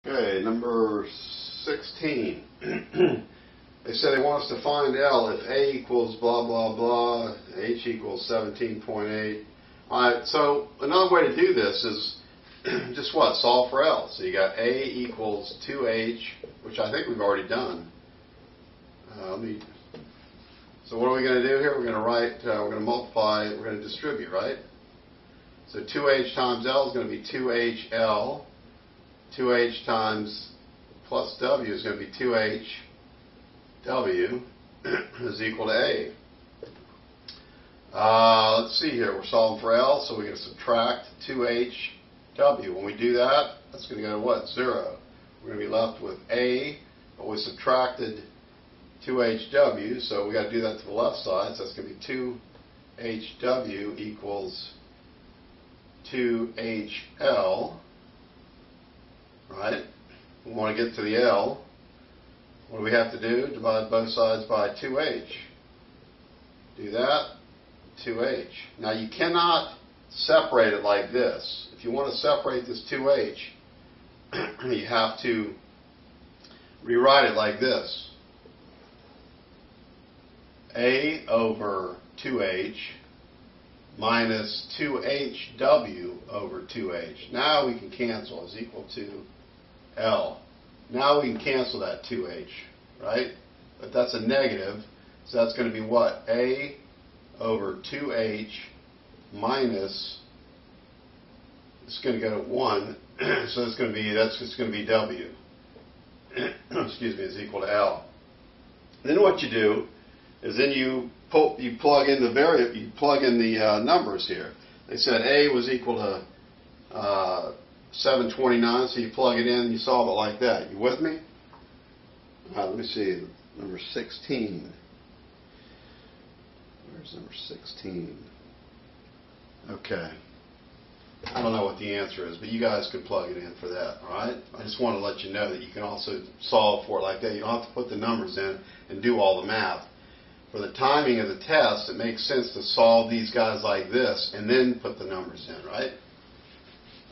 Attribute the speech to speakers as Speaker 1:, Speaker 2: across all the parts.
Speaker 1: Okay, number 16. They said they want us to find L if A equals blah, blah, blah, H equals 17.8. Alright, so another way to do this is just what? Solve for L. So you got A equals 2H, which I think we've already done. So what are we going to do here? We're going to write, we're going to multiply, we're going to distribute, right? So 2H times L is going to be 2HL. 2H times plus W is going to be 2HW is equal to A. Let's see here. We're solving for L, so we're going to subtract 2HW. When we do that, that's going to go to what? 0. We're going to be left with A, but we subtracted 2HW, so we got to do that to the left side. So that's going to be 2HW equals 2HL. Right? We want to get to the L. What do we have to do? Divide both sides by 2H. Do that, 2H. Now you cannot separate it like this. If you want to separate this 2H, you have to rewrite it like this. A over 2H minus 2HW over 2H. Now we can cancel is equal to L. Now we can cancel that 2H, right? But that's a negative, so that's going to be what? A over 2H minus, it's going to go to 1, so it's going to be, that's just going to be W. Excuse me, is equal to L. Then what you do is then you plug in the numbers here. They said A was equal to 729, so you plug it in and you solve it like that. You with me? Let me see, number 16. Where's number 16? Okay. I don't know what the answer is, but you guys could plug it in for that, all right? I just want to let you know that you can also solve for it like that. You don't have to put the numbers in and do all the math. For the timing of the test, it makes sense to solve these guys like this and then put the numbers in, right?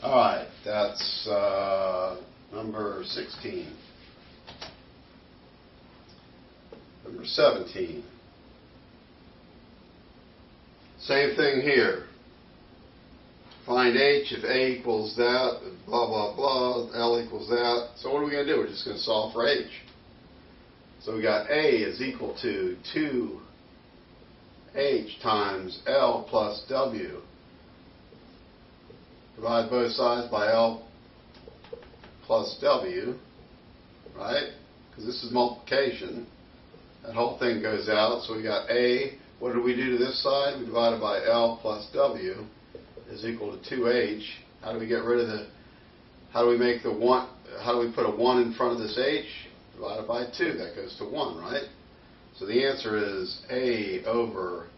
Speaker 1: All right, that's number 16. Number 17. Same thing here. Find H if A equals that, blah, blah, blah, L equals that. So what are we going to do? We're just going to solve for H. So we got A is equal to 2H times L plus W. Divide both sides by L plus W, right? Because this is multiplication. That whole thing goes out. So we got A. What do we do to this side? We divide it by L plus W is equal to 2H. How do we get rid of the, how do we make the 1, how do we put a 1 in front of this H? Divided by 2, that goes to 1, right? So the answer is A over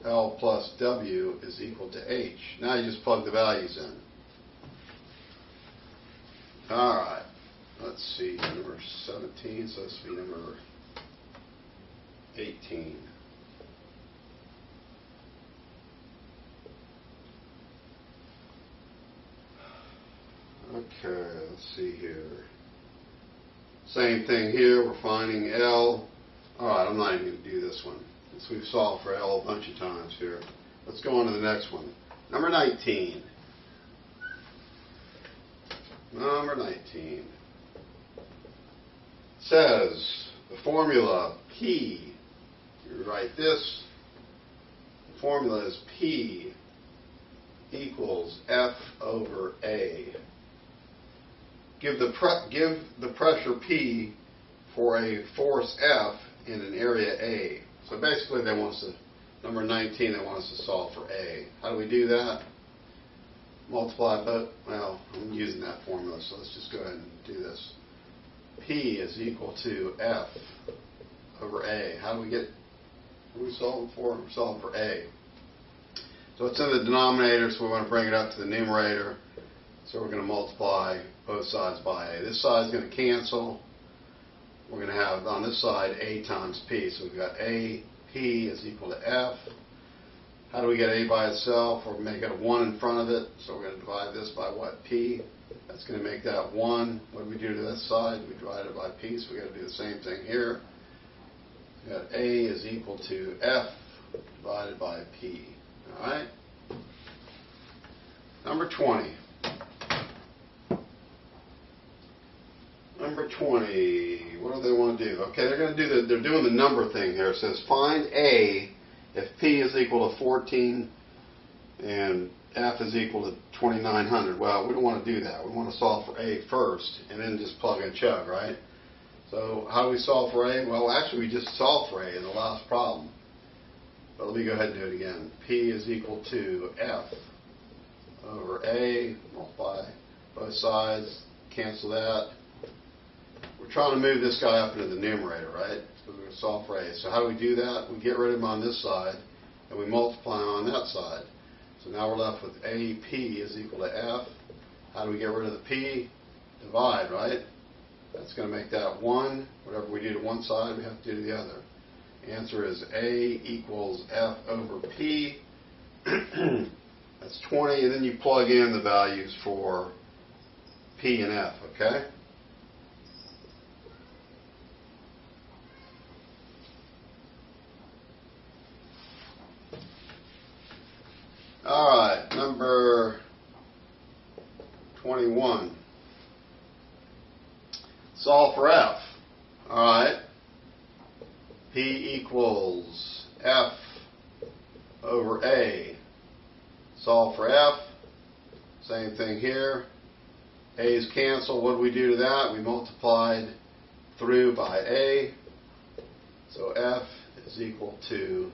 Speaker 1: L plus W is equal to H. Now you just plug the values in. Alright, let's see, number 17, so this will be number 18. Okay, let's see here. Same thing here, we're finding L. Alright, I'm not even going to do this one. So we've solved for L a bunch of times here. Let's go on to the next one. Number 19. Number 19. Says the formula P. You write this. The formula is P equals F over A. Give the pressure P for a force F in an area A. So basically they want us to, number 19, they want us to solve for A. How do we do that? Multiply both, well, I'm using that formula, so let's just go ahead and do this. P is equal to F over A. How do we get, what are we solving for? We're solving for A. So it's in the denominator, so we want to bring it up to the numerator. So we're going to multiply both sides by A. This side is going to cancel. We're going to have on this side A times P. So we've got A, P is equal to F. How do we get A by itself? We're going to get a 1 in front of it. So we're going to divide this by what? P. That's going to make that 1. What do we do to this side? We divide it by p, so we've got to do the same thing here. We got A is equal to F divided by P. All right? Number 20. Number 20. What do they want to do? Okay, they're doing the number thing here. It says find A if P is equal to 14 and F is equal to 2900. Well, we don't want to do that. We want to solve for A first and then just plug and chug, right? So how do we solve for A? Well, actually we just solved for A in the last problem. But let me go ahead and do it again. P is equal to F over A, multiply both sides, cancel that. We're trying to move this guy up into the numerator, right? Because we're going to solve for A. So how do we do that? We get rid of him on this side and we multiply on that side. So now we're left with AP is equal to F. How do we get rid of the P? Divide, right? That's going to make that 1. Whatever we do to one side, we have to do to the other. The answer is A equals F over P. That's 20, and then you plug in the values for P and F, okay? All right, number 21. Solve for F. All right. P equals F over A. Solve for F. Same thing here. A's cancel. What do we do to that? We multiplied through by A. So F is equal to